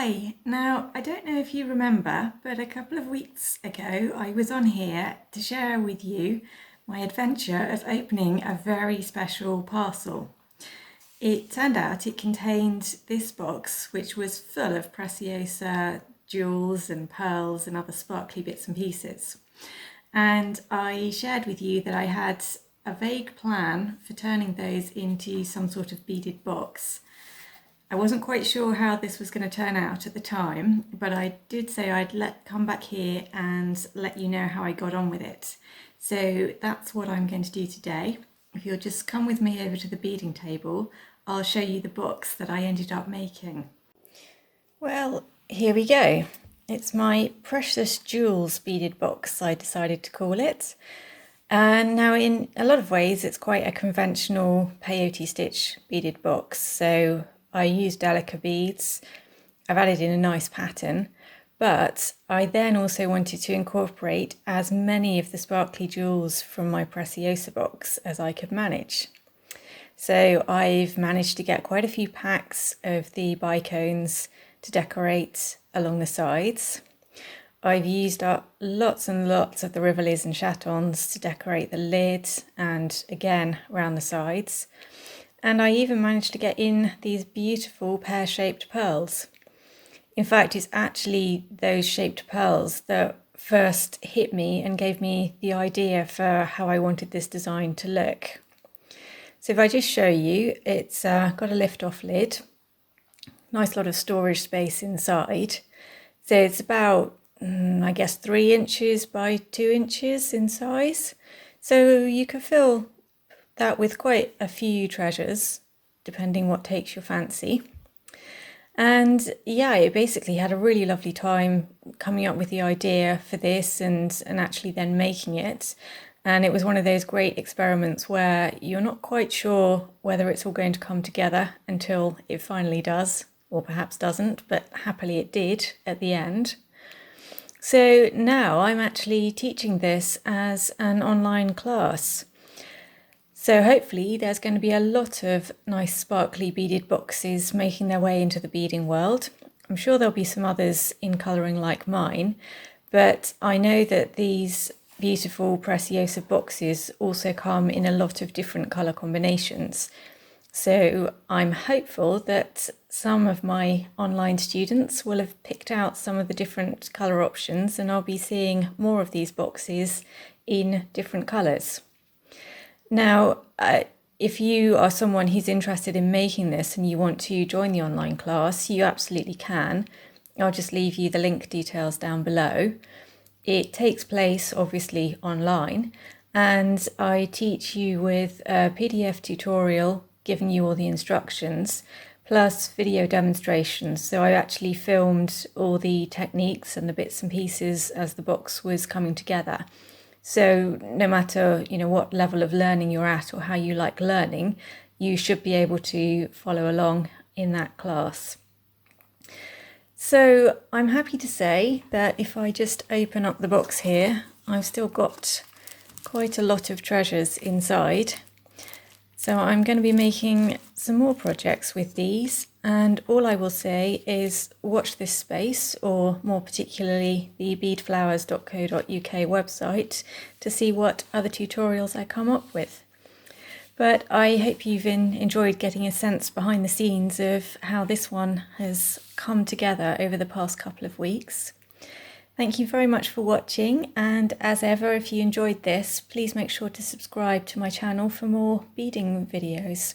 Hi, now I don't know if you remember, but a couple of weeks ago I was on here to share with you my adventure of opening a very special parcel. It turned out it contained this box, which was full of Precious jewels and pearls and other sparkly bits and pieces. And I shared with you that I had a vague plan for turning those into some sort of beaded box. I wasn't quite sure how this was going to turn out at the time, but I did say I'd come back here and let you know how I got on with it. So that's what I'm going to do today. If you'll just come with me over to the beading table, I'll show you the box that I ended up making. Well, here we go. It's my Precious Jewels Beaded Box, I decided to call it. And now in a lot of ways it's quite a conventional peyote stitch beaded box. So I used Delica beads, I've added in a nice pattern, but I then also wanted to incorporate as many of the sparkly jewels from my Preciosa box as I could manage. So I've managed to get quite a few packs of the bicones to decorate along the sides. I've used up lots and lots of the rivolies and chatons to decorate the lid and again around the sides. And I even managed to get in these beautiful pear-shaped pearls. In fact, it's actually those shaped pearls that first hit me and gave me the idea for how I wanted this design to look. So if I just show you, it's got a lift-off lid, nice lot of storage space inside. So it's about, I guess, 3 inches by 2 inches in size. So you can fill that with quite a few treasures, depending what takes your fancy. And yeah, I basically had a really lovely time coming up with the idea for this and actually then making it. And it was one of those great experiments where you're not quite sure whether it's all going to come together until it finally does, or perhaps doesn't, but happily it did at the end. So now I'm actually teaching this as an online class. So hopefully there's going to be a lot of nice sparkly beaded boxes making their way into the beading world. I'm sure there'll be some others in colouring like mine, but I know that these beautiful Preciosa boxes also come in a lot of different colour combinations. So I'm hopeful that some of my online students will have picked out some of the different colour options, and I'll be seeing more of these boxes in different colours. Now, if you are someone who's interested in making this and you want to join the online class, you absolutely can. I'll just leave you the link details down below. It takes place obviously online, and I teach you with a PDF tutorial giving you all the instructions, plus video demonstrations. So I actually filmed all the techniques and the bits and pieces as the box was coming together. So no matter, what level of learning you're at or how you like learning, you should be able to follow along in that class. So I'm happy to say that if I just open up the box here, I've still got quite a lot of treasures inside. So I'm going to be making some more projects with these, and all I will say is watch this space, or more particularly the beadflowers.co.uk website, to see what other tutorials I come up with. But I hope you've enjoyed getting a sense behind the scenes of how this one has come together over the past couple of weeks. Thank you very much for watching, and as ever, if you enjoyed this, please make sure to subscribe to my channel for more beading videos.